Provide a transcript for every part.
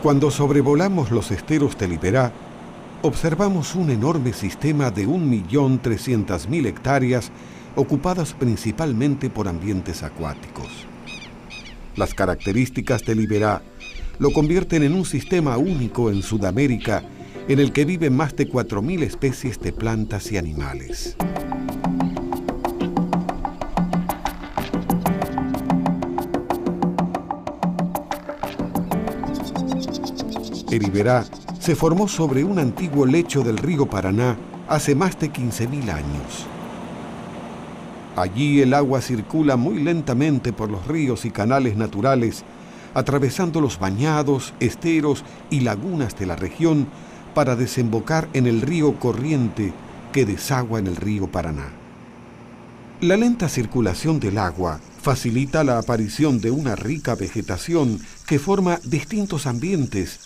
Cuando sobrevolamos los esteros de Liberá, observamos un enorme sistema de 1.300.000 hectáreas ocupadas principalmente por ambientes acuáticos. Las características de Liberá lo convierten en un sistema único en Sudamérica en el que viven más de 4.000 especies de plantas y animales. El Liberá se formó sobre un antiguo lecho del río Paraná hace más de 15.000 años. Allí el agua circula muy lentamente por los ríos y canales naturales, atravesando los bañados, esteros y lagunas de la región para desembocar en el río Corriente que desagua en el río Paraná. La lenta circulación del agua facilita la aparición de una rica vegetación que forma distintos ambientes.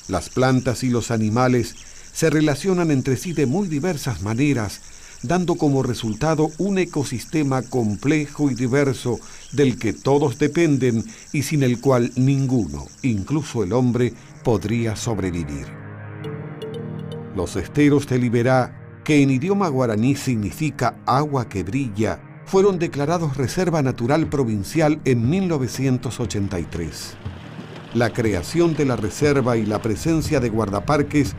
Las plantas y los animales se relacionan entre sí de muy diversas maneras, dando como resultado un ecosistema complejo y diverso del que todos dependen y sin el cual ninguno, incluso el hombre, podría sobrevivir. Los esteros de Liberá, que en idioma guaraní significa agua que brilla, fueron declarados Reserva Natural Provincial en 1983. La creación de la reserva y la presencia de guardaparques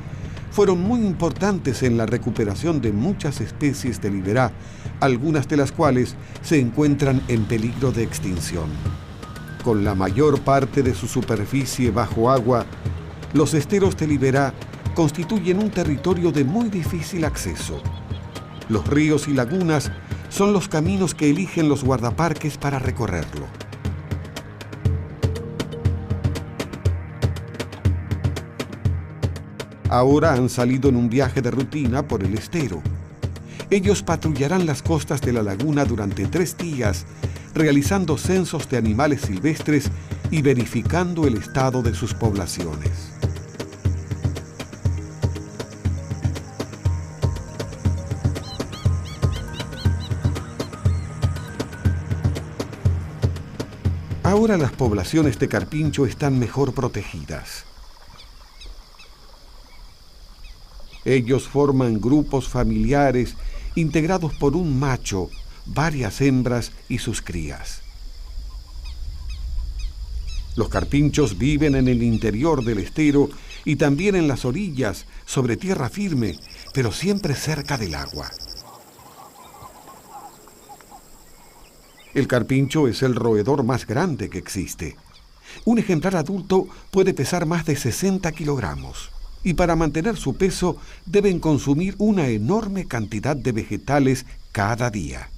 fueron muy importantes en la recuperación de muchas especies de Liberá, algunas de las cuales se encuentran en peligro de extinción. Con la mayor parte de su superficie bajo agua, los esteros de Liberá constituyen un territorio de muy difícil acceso. Los ríos y lagunas son los caminos que eligen los guardaparques para recorrerlo. Ahora han salido en un viaje de rutina por el estero. Ellos patrullarán las costas de la laguna durante 3 días, realizando censos de animales silvestres y verificando el estado de sus poblaciones. Ahora las poblaciones de carpincho están mejor protegidas. Ellos forman grupos familiares integrados por un macho, varias hembras y sus crías. Los carpinchos viven en el interior del estero y también en las orillas, sobre tierra firme, pero siempre cerca del agua. El carpincho es el roedor más grande que existe. Un ejemplar adulto puede pesar más de 60 kilogramos. Y para mantener su peso deben consumir una enorme cantidad de vegetales cada día.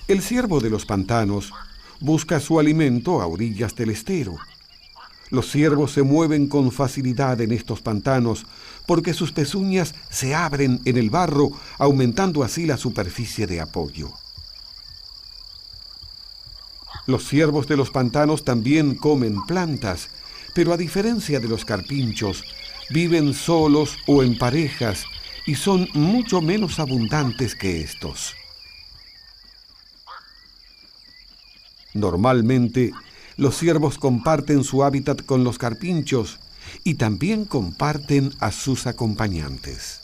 El ciervo de los pantanos busca su alimento a orillas del estero. Los ciervos se mueven con facilidad en estos pantanos porque sus pezuñas se abren en el barro, aumentando así la superficie de apoyo. Los ciervos de los pantanos también comen plantas, pero a diferencia de los carpinchos, viven solos o en parejas y son mucho menos abundantes que estos. Normalmente, los ciervos comparten su hábitat con los carpinchos y también comparten a sus acompañantes.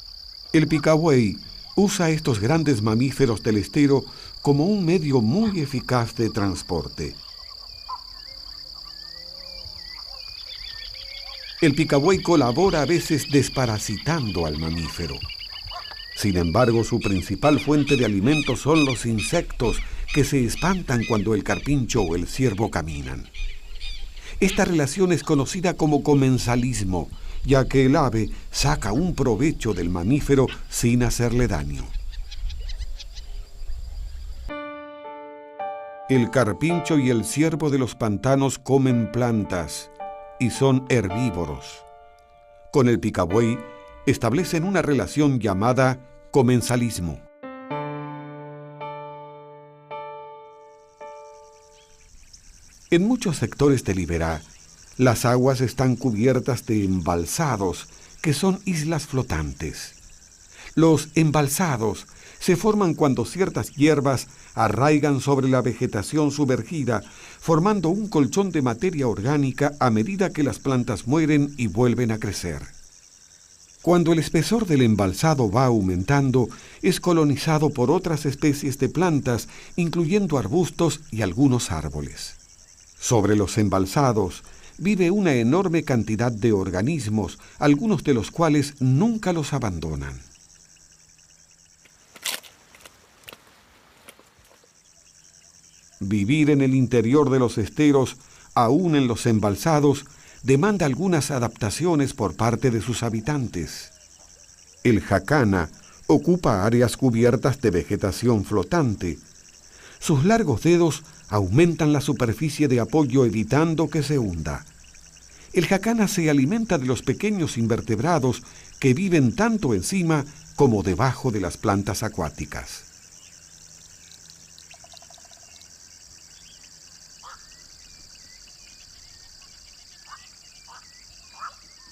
El picabuey usa estos grandes mamíferos del estero como un medio muy eficaz de transporte. El picabuey colabora a veces desparasitando al mamífero. Sin embargo, su principal fuente de alimento son los insectos que se espantan cuando el carpincho o el ciervo caminan. Esta relación es conocida como comensalismo, ya que el ave saca un provecho del mamífero sin hacerle daño. El carpincho y el ciervo de los pantanos comen plantas y son herbívoros. Con el picabuey establecen una relación llamada comensalismo. En muchos sectores de Liberá, las aguas están cubiertas de embalsados, que son islas flotantes. Los embalsados se forman cuando ciertas hierbas arraigan sobre la vegetación sumergida, formando un colchón de materia orgánica a medida que las plantas mueren y vuelven a crecer. Cuando el espesor del embalsado va aumentando, es colonizado por otras especies de plantas, incluyendo arbustos y algunos árboles. Sobre los embalsados vive una enorme cantidad de organismos, algunos de los cuales nunca los abandonan. Vivir en el interior de los esteros, aún en los embalsados, demanda algunas adaptaciones por parte de sus habitantes. El jacana ocupa áreas cubiertas de vegetación flotante. Sus largos dedos aumentan la superficie de apoyo evitando que se hunda. El jacana se alimenta de los pequeños invertebrados que viven tanto encima como debajo de las plantas acuáticas.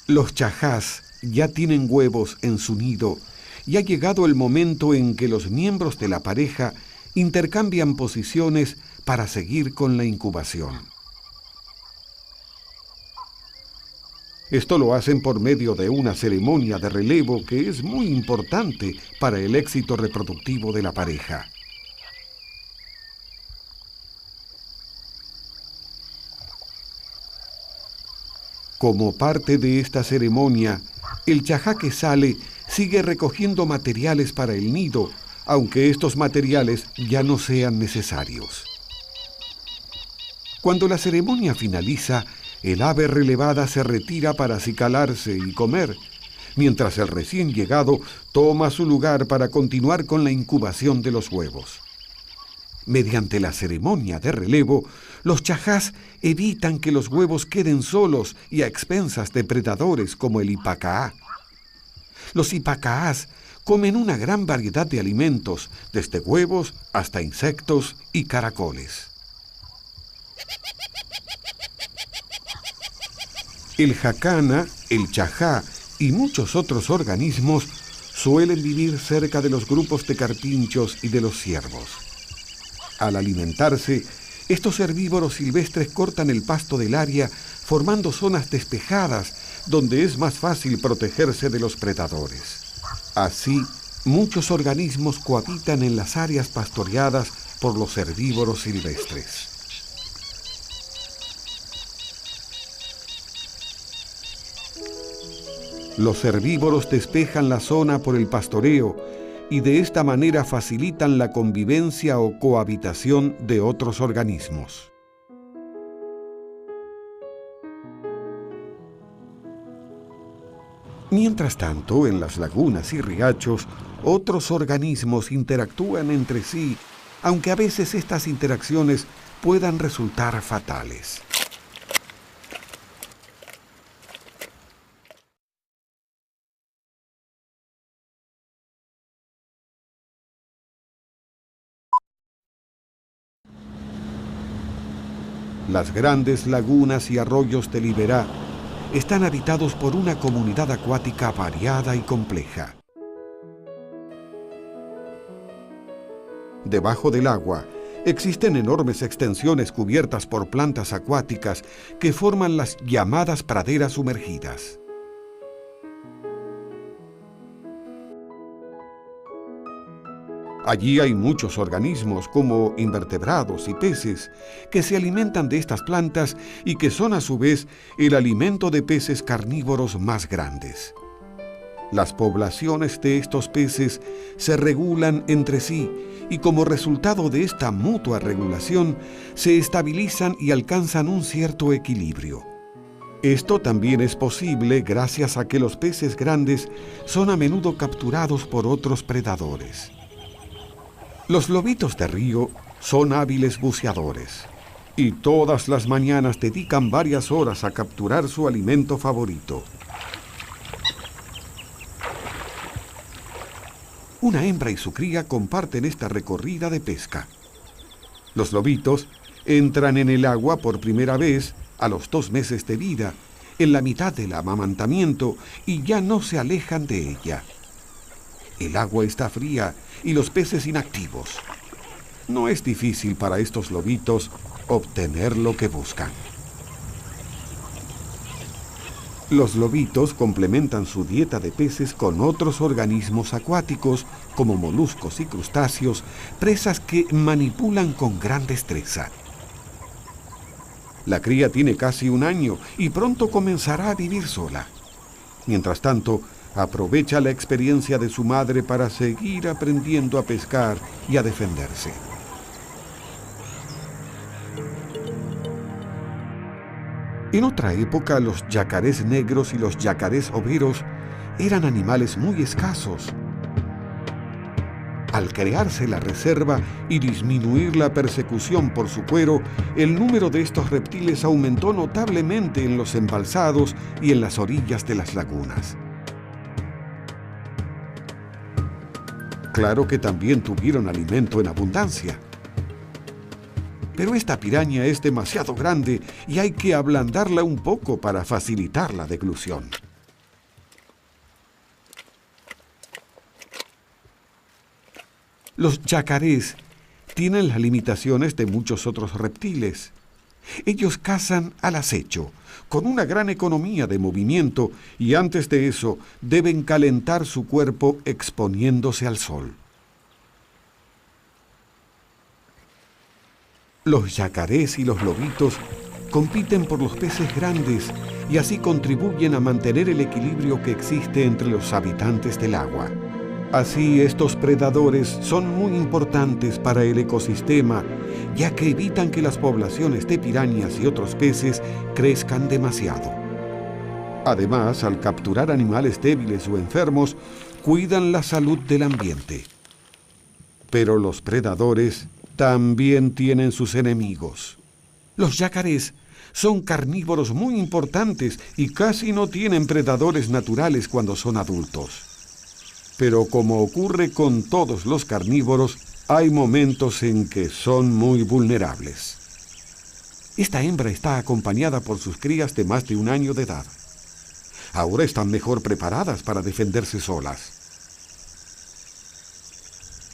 Los chajás ya tienen huevos en su nido y ha llegado el momento en que los miembros de la pareja intercambian posiciones para seguir con la incubación. Esto lo hacen por medio de una ceremonia de relevo que es muy importante para el éxito reproductivo de la pareja. Como parte de esta ceremonia, el chajá que sale sigue recogiendo materiales para el nido, aunque estos materiales ya no sean necesarios. Cuando la ceremonia finaliza, el ave relevada se retira para acicalarse y comer, mientras el recién llegado toma su lugar para continuar con la incubación de los huevos. Mediante la ceremonia de relevo, los chajás evitan que los huevos queden solos y a expensas de predadores como el ipacaá. Los ipacaás comen una gran variedad de alimentos, desde huevos hasta insectos y caracoles. El jacana, el chajá y muchos otros organismos suelen vivir cerca de los grupos de carpinchos y de los ciervos. Al alimentarse, estos herbívoros silvestres cortan el pasto del área, formando zonas despejadas donde es más fácil protegerse de los predadores. Así, muchos organismos cohabitan en las áreas pastoreadas por los herbívoros silvestres. Los herbívoros despejan la zona por el pastoreo y de esta manera facilitan la convivencia o cohabitación de otros organismos. Mientras tanto, en las lagunas y riachos, otros organismos interactúan entre sí, aunque a veces estas interacciones puedan resultar fatales. Las grandes lagunas y arroyos de Liberá están habitados por una comunidad acuática variada y compleja. Debajo del agua existen enormes extensiones cubiertas por plantas acuáticas que forman las llamadas praderas sumergidas. Allí hay muchos organismos, como invertebrados y peces, que se alimentan de estas plantas y que son a su vez el alimento de peces carnívoros más grandes. Las poblaciones de estos peces se regulan entre sí y como resultado de esta mutua regulación se estabilizan y alcanzan un cierto equilibrio. Esto también es posible gracias a que los peces grandes son a menudo capturados por otros predadores. Los lobitos de río son hábiles buceadores y todas las mañanas dedican varias horas a capturar su alimento favorito. Una hembra y su cría comparten esta recorrida de pesca. Los lobitos entran en el agua por primera vez a los 2 meses de vida, en la mitad del amamantamiento, y ya no se alejan de ella. El agua está fría y los peces inactivos. No es difícil para estos lobitos obtener lo que buscan. Los lobitos complementan su dieta de peces con otros organismos acuáticos como moluscos y crustáceos, presas que manipulan con gran destreza. La cría tiene casi 1 año y pronto comenzará a vivir sola. Mientras tanto, aprovecha la experiencia de su madre para seguir aprendiendo a pescar y a defenderse. En otra época, los yacarés negros y los yacarés overos eran animales muy escasos. Al crearse la reserva y disminuir la persecución por su cuero, el número de estos reptiles aumentó notablemente en los embalsados y en las orillas de las lagunas. Claro que también tuvieron alimento en abundancia. Pero esta piraña es demasiado grande y hay que ablandarla un poco para facilitar la deglución. Los yacarés tienen las limitaciones de muchos otros reptiles. Ellos cazan al acecho, con una gran economía de movimiento, y antes de eso deben calentar su cuerpo exponiéndose al sol. Los yacarés y los lobitos compiten por los peces grandes y así contribuyen a mantener el equilibrio que existe entre los habitantes del agua. Así, estos predadores son muy importantes para el ecosistema, ya que evitan que las poblaciones de pirañas y otros peces crezcan demasiado. Además, al capturar animales débiles o enfermos, cuidan la salud del ambiente. Pero los predadores también tienen sus enemigos. Los yacarés son carnívoros muy importantes y casi no tienen predadores naturales cuando son adultos. Pero como ocurre con todos los carnívoros, hay momentos en que son muy vulnerables. Esta hembra está acompañada por sus crías de más de 1 año de edad. Ahora están mejor preparadas para defenderse solas.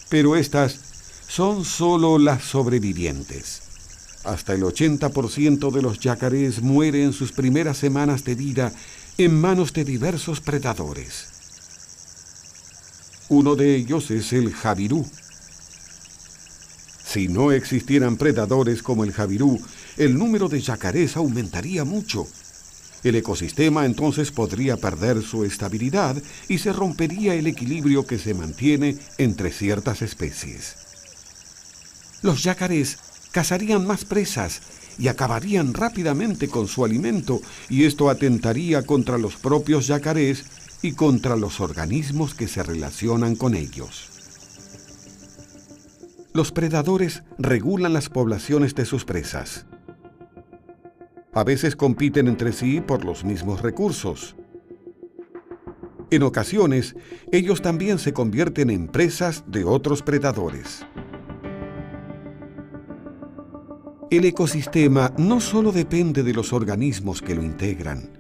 Pero estas son solo las sobrevivientes. Hasta el 80% de los yacarés muere en sus primeras semanas de vida en manos de diversos predadores. Uno de ellos es el jabirú. Si no existieran predadores como el jabirú, el número de yacarés aumentaría mucho. El ecosistema entonces podría perder su estabilidad y se rompería el equilibrio que se mantiene entre ciertas especies. Los yacarés cazarían más presas y acabarían rápidamente con su alimento, y esto atentaría contra los propios yacarés y contra los organismos que se relacionan con ellos. Los predadores regulan las poblaciones de sus presas. A veces compiten entre sí por los mismos recursos. En ocasiones, ellos también se convierten en presas de otros predadores. El ecosistema no solo depende de los organismos que lo integran,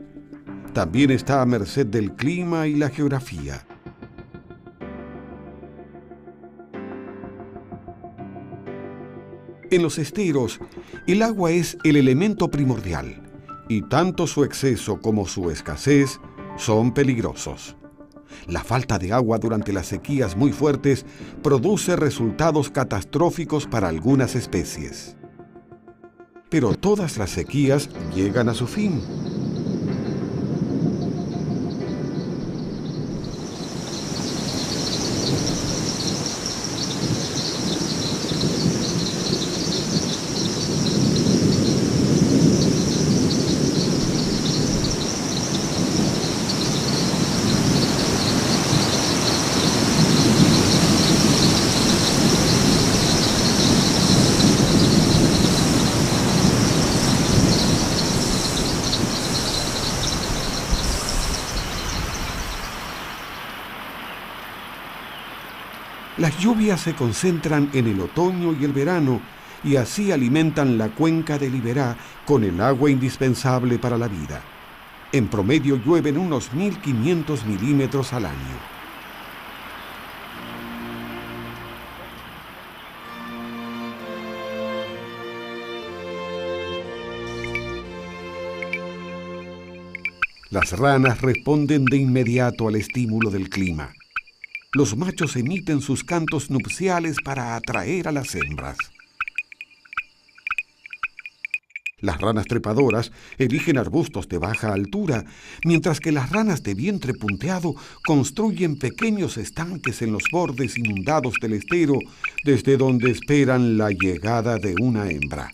también está a merced del clima y la geografía. En los esteros, el agua es el elemento primordial, y tanto su exceso como su escasez son peligrosos. La falta de agua durante las sequías muy fuertes produce resultados catastróficos para algunas especies. Pero todas las sequías llegan a su fin. Las lluvias se concentran en el otoño y el verano y así alimentan la cuenca del Iberá con el agua indispensable para la vida. En promedio llueven unos 1.500 milímetros al año. Las ranas responden de inmediato al estímulo del clima. Los machos emiten sus cantos nupciales para atraer a las hembras. Las ranas trepadoras eligen arbustos de baja altura, mientras que las ranas de vientre punteado construyen pequeños estanques en los bordes inundados del estero, desde donde esperan la llegada de una hembra.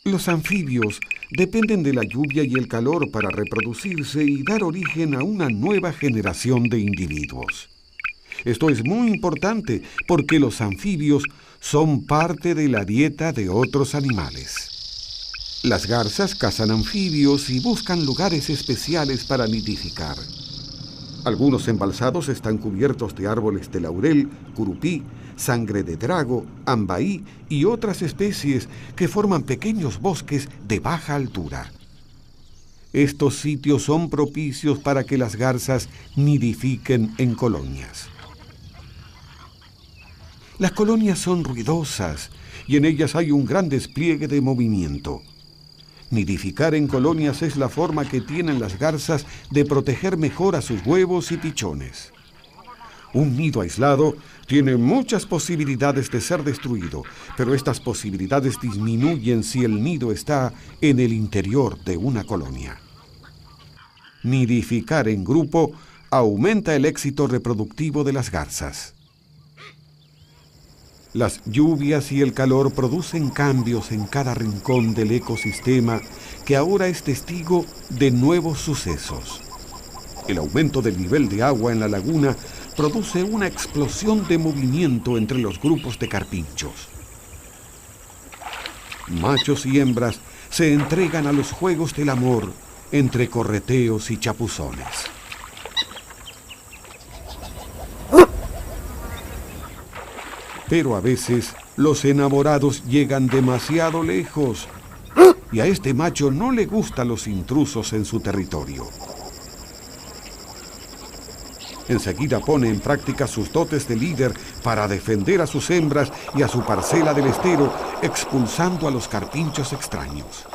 Los anfibios dependen de la lluvia y el calor para reproducirse y dar origen a una nueva generación de individuos. Esto es muy importante porque los anfibios son parte de la dieta de otros animales. Las garzas cazan anfibios y buscan lugares especiales para nidificar. Algunos embalsados están cubiertos de árboles de laurel, curupí, sangre de drago, ambaí y otras especies que forman pequeños bosques de baja altura. Estos sitios son propicios para que las garzas nidifiquen en colonias. Las colonias son ruidosas y en ellas hay un gran despliegue de movimiento. Nidificar en colonias es la forma que tienen las garzas de proteger mejor a sus huevos y pichones. Un nido aislado tiene muchas posibilidades de ser destruido, pero estas posibilidades disminuyen si el nido está en el interior de una colonia. Nidificar en grupo aumenta el éxito reproductivo de las garzas. Las lluvias y el calor producen cambios en cada rincón del ecosistema que ahora es testigo de nuevos sucesos. El aumento del nivel de agua en la laguna produce una explosión de movimiento entre los grupos de carpinchos. Machos y hembras se entregan a los juegos del amor entre correteos y chapuzones. Pero a veces los enamorados llegan demasiado lejos y a este macho no le gustan los intrusos en su territorio. Enseguida pone en práctica sus dotes de líder para defender a sus hembras y a su parcela del estero, expulsando a los carpinchos extraños.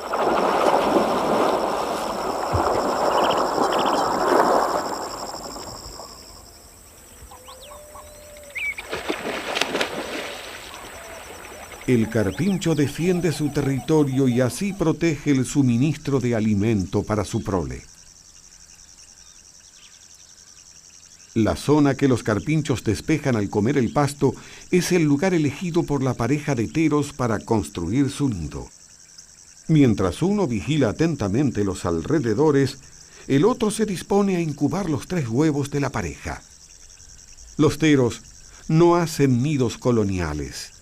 El carpincho defiende su territorio y así protege el suministro de alimento para su prole. La zona que los carpinchos despejan al comer el pasto es el lugar elegido por la pareja de teros para construir su nido. Mientras uno vigila atentamente los alrededores, el otro se dispone a incubar los 3 huevos de la pareja. Los teros no hacen nidos coloniales.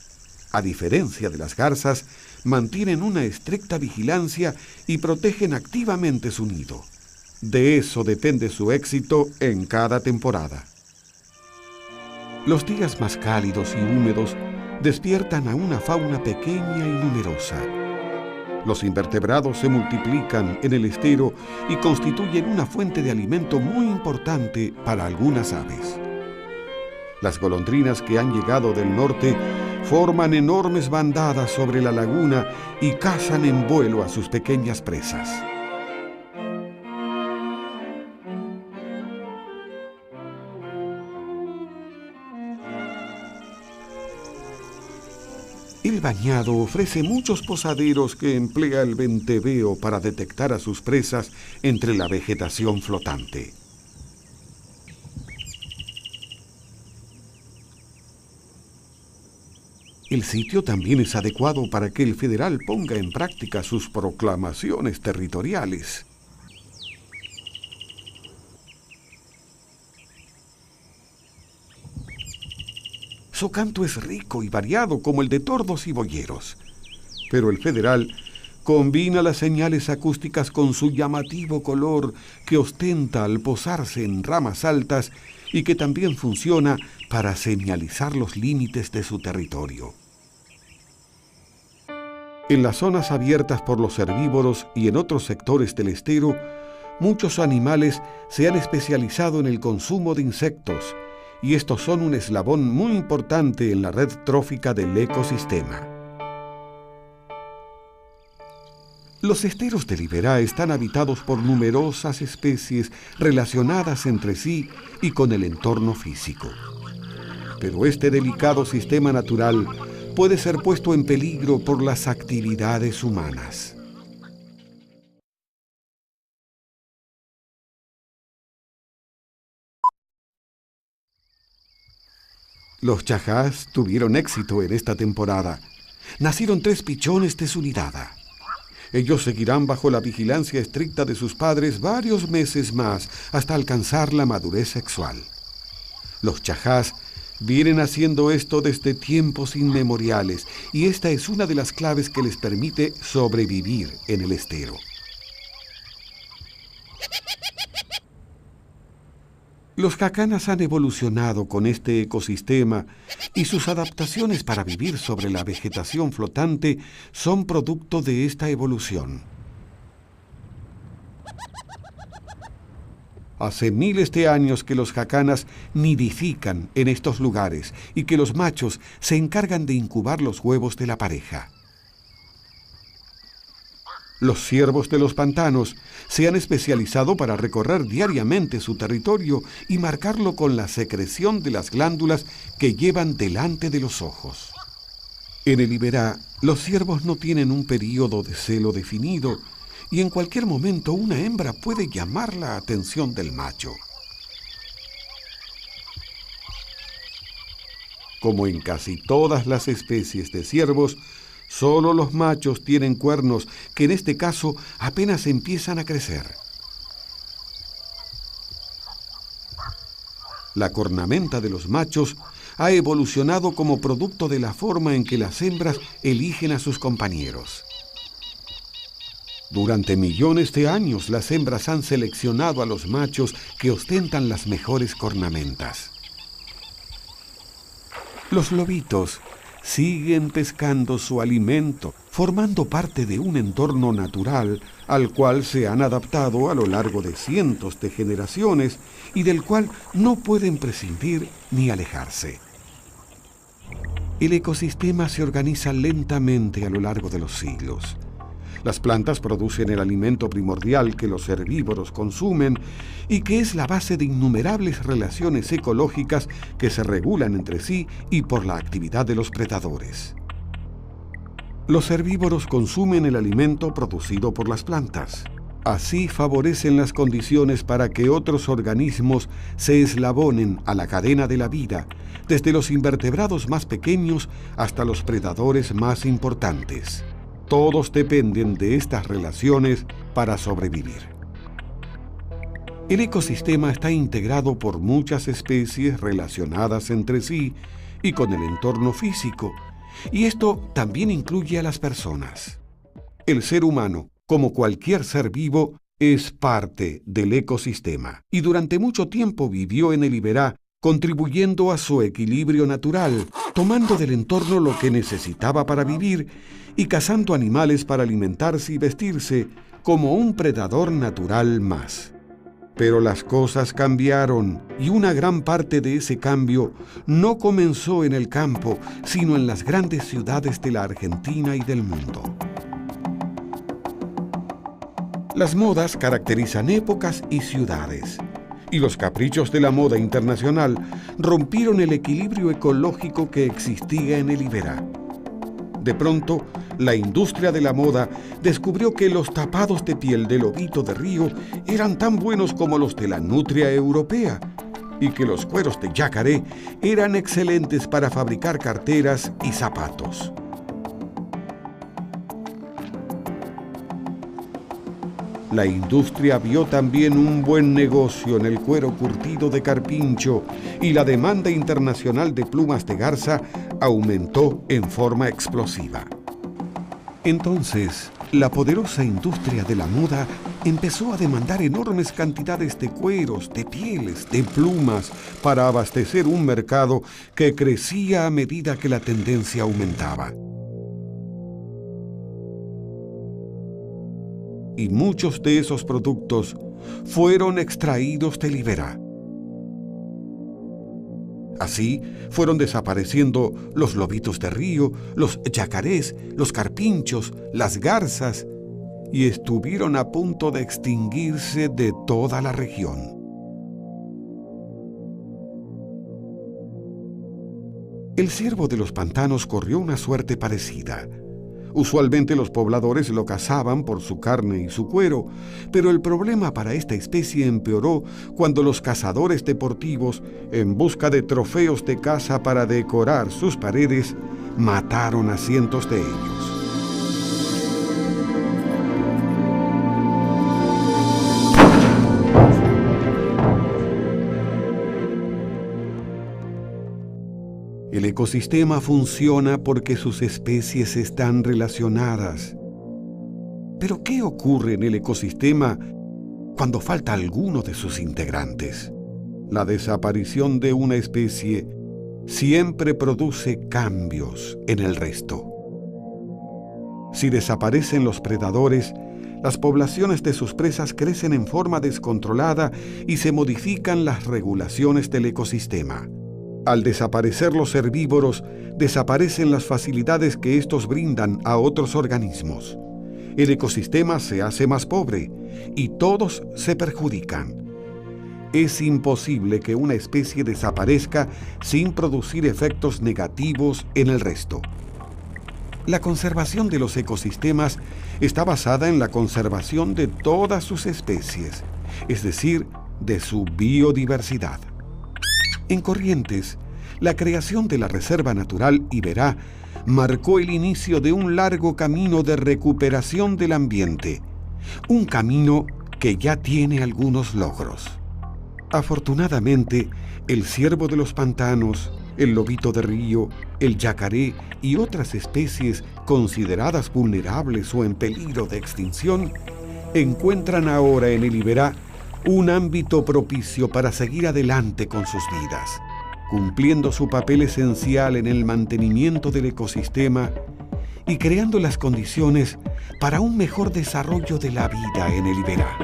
A diferencia de las garzas, mantienen una estricta vigilancia y protegen activamente su nido. De eso depende su éxito en cada temporada. Los días más cálidos y húmedos despiertan a una fauna pequeña y numerosa. Los invertebrados se multiplican en el estero y constituyen una fuente de alimento muy importante para algunas aves. Las golondrinas que han llegado del norte forman enormes bandadas sobre la laguna y cazan en vuelo a sus pequeñas presas. El bañado ofrece muchos posaderos que emplea el venteveo para detectar a sus presas entre la vegetación flotante. El sitio también es adecuado para que el federal ponga en práctica sus proclamaciones territoriales. Su canto es rico y variado como el de tordos y boyeros, pero el federal combina las señales acústicas con su llamativo color que ostenta al posarse en ramas altas y que también funciona para señalizar los límites de su territorio. En las zonas abiertas por los herbívoros y en otros sectores del estero, muchos animales se han especializado en el consumo de insectos, y estos son un eslabón muy importante en la red trófica del ecosistema. Los esteros de Liberá están habitados por numerosas especies relacionadas entre sí y con el entorno físico. Pero este delicado sistema natural puede ser puesto en peligro por las actividades humanas. Los chajás tuvieron éxito en esta temporada. Nacieron 3 pichones de su nidada. Ellos seguirán bajo la vigilancia estricta de sus padres varios meses más hasta alcanzar la madurez sexual. Los chajás vienen haciendo esto desde tiempos inmemoriales y esta es una de las claves que les permite sobrevivir en el estero. Los jacanas han evolucionado con este ecosistema y sus adaptaciones para vivir sobre la vegetación flotante son producto de esta evolución. Hace miles de años que los jacanas nidifican en estos lugares y que los machos se encargan de incubar los huevos de la pareja. Los ciervos de los pantanos se han especializado para recorrer diariamente su territorio y marcarlo con la secreción de las glándulas que llevan delante de los ojos. En el Iberá, los ciervos no tienen un período de celo definido y en cualquier momento una hembra puede llamar la atención del macho. Como en casi todas las especies de ciervos, solo los machos tienen cuernos que en este caso apenas empiezan a crecer. La cornamenta de los machos ha evolucionado como producto de la forma en que las hembras eligen a sus compañeros. Durante millones de años las hembras han seleccionado a los machos que ostentan las mejores cornamentas. Los lobitos siguen pescando su alimento, formando parte de un entorno natural al cual se han adaptado a lo largo de cientos de generaciones y del cual no pueden prescindir ni alejarse. El ecosistema se organiza lentamente a lo largo de los siglos. Las plantas producen el alimento primordial que los herbívoros consumen y que es la base de innumerables relaciones ecológicas que se regulan entre sí y por la actividad de los predadores. Los herbívoros consumen el alimento producido por las plantas. Así favorecen las condiciones para que otros organismos se eslabonen a la cadena de la vida, desde los invertebrados más pequeños hasta los predadores más importantes. Todos dependen de estas relaciones para sobrevivir. El ecosistema está integrado por muchas especies relacionadas entre sí y con el entorno físico, y esto también incluye a las personas. El ser humano, como cualquier ser vivo, es parte del ecosistema y durante mucho tiempo vivió en el Iberá, contribuyendo a su equilibrio natural, tomando del entorno lo que necesitaba para vivir y cazando animales para alimentarse y vestirse como un predador natural más. Pero las cosas cambiaron y una gran parte de ese cambio no comenzó en el campo, sino en las grandes ciudades de la Argentina y del mundo. Las modas caracterizan épocas y ciudades, y los caprichos de la moda internacional rompieron el equilibrio ecológico que existía en el Iberá. De pronto, la industria de la moda descubrió que los tapados de piel de lobito de río eran tan buenos como los de la nutria europea y que los cueros de yacaré eran excelentes para fabricar carteras y zapatos. La industria vio también un buen negocio en el cuero curtido de carpincho y la demanda internacional de plumas de garza aumentó en forma explosiva. Entonces, la poderosa industria de la moda empezó a demandar enormes cantidades de cueros, de pieles, de plumas para abastecer un mercado que crecía a medida que la tendencia aumentaba. Y muchos de esos productos fueron extraídos del Iberá. Así fueron desapareciendo los lobitos de río, los yacarés, los carpinchos, las garzas y estuvieron a punto de extinguirse de toda la región. El ciervo de los pantanos corrió una suerte parecida. Usualmente los pobladores lo cazaban por su carne y su cuero, pero el problema para esta especie empeoró cuando los cazadores deportivos, en busca de trofeos de caza para decorar sus paredes, mataron a cientos de ellos. El ecosistema funciona porque sus especies están relacionadas. Pero ¿qué ocurre en el ecosistema cuando falta alguno de sus integrantes? La desaparición de una especie siempre produce cambios en el resto. Si desaparecen los predadores, las poblaciones de sus presas crecen en forma descontrolada y se modifican las regulaciones del ecosistema. Al desaparecer los herbívoros, desaparecen las facilidades que estos brindan a otros organismos. El ecosistema se hace más pobre y todos se perjudican. Es imposible que una especie desaparezca sin producir efectos negativos en el resto. La conservación de los ecosistemas está basada en la conservación de todas sus especies, es decir, de su biodiversidad. En Corrientes, la creación de la Reserva Natural Iberá marcó el inicio de un largo camino de recuperación del ambiente, un camino que ya tiene algunos logros. Afortunadamente, el ciervo de los pantanos, el lobito de río, el yacaré y otras especies consideradas vulnerables o en peligro de extinción encuentran ahora en el Iberá un ámbito propicio para seguir adelante con sus vidas, cumpliendo su papel esencial en el mantenimiento del ecosistema y creando las condiciones para un mejor desarrollo de la vida en el Iberá.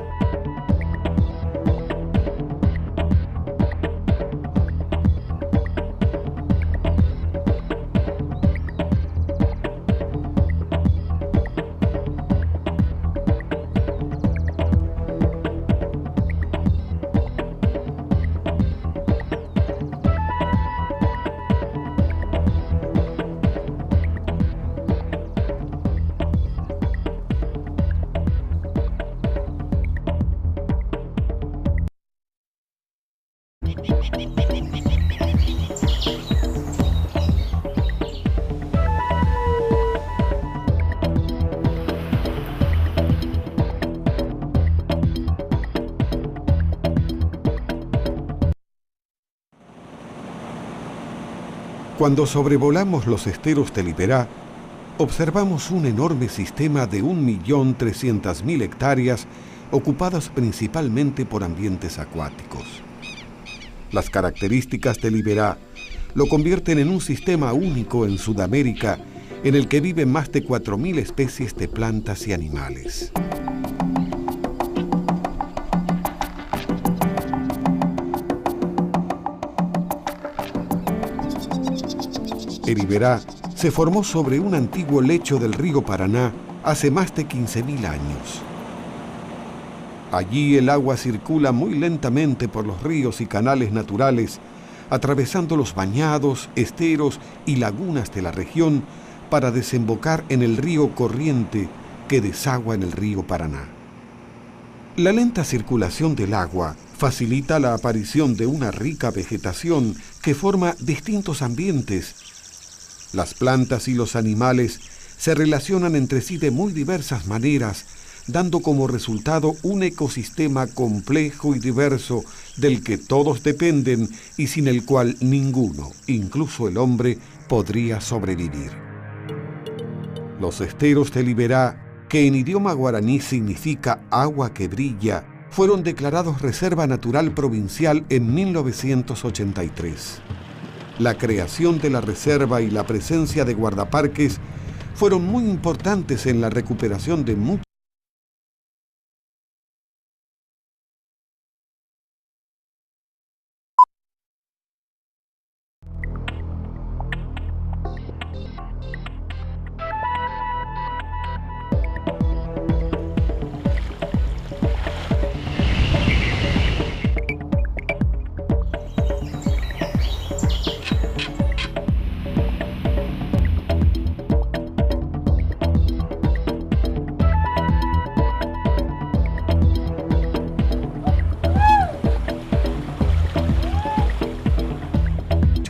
Cuando sobrevolamos los esteros del Iberá, observamos un enorme sistema de 1.300.000 hectáreas ocupadas principalmente por ambientes acuáticos. Las características del Iberá lo convierten en un sistema único en Sudamérica en el que viven más de 4.000 especies de plantas y animales. El Iberá se formó sobre un antiguo lecho del río Paraná hace más de 15.000 años. Allí el agua circula muy lentamente por los ríos y canales naturales, atravesando los bañados, esteros y lagunas de la región para desembocar en el río Corriente que desagua en el río Paraná. La lenta circulación del agua facilita la aparición de una rica vegetación que forma distintos ambientes. Las plantas y los animales se relacionan entre sí de muy diversas maneras, dando como resultado un ecosistema complejo y diverso del que todos dependen y sin el cual ninguno, incluso el hombre, podría sobrevivir. Los esteros del Iberá, que en idioma guaraní significa agua que brilla, fueron declarados Reserva Natural Provincial en 1983. La creación de la reserva y la presencia de guardaparques fueron muy importantes en la recuperación de muchos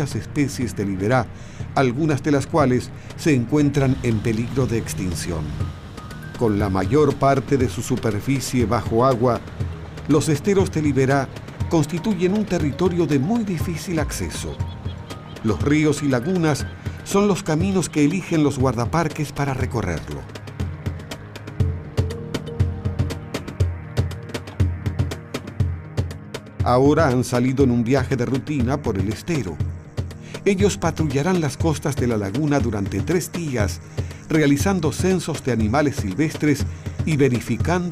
muchas especies de liberá, algunas de las cuales se encuentran en peligro de extinción. Con la mayor parte de su superficie bajo agua, los esteros de liberá constituyen un territorio de muy difícil acceso. Los ríos y lagunas son los caminos que eligen los guardaparques para recorrerlo. Ahora han salido en un viaje de rutina por el estero. Ellos patrullarán las costas de la laguna durante 3 días, realizando censos de animales silvestres y verificando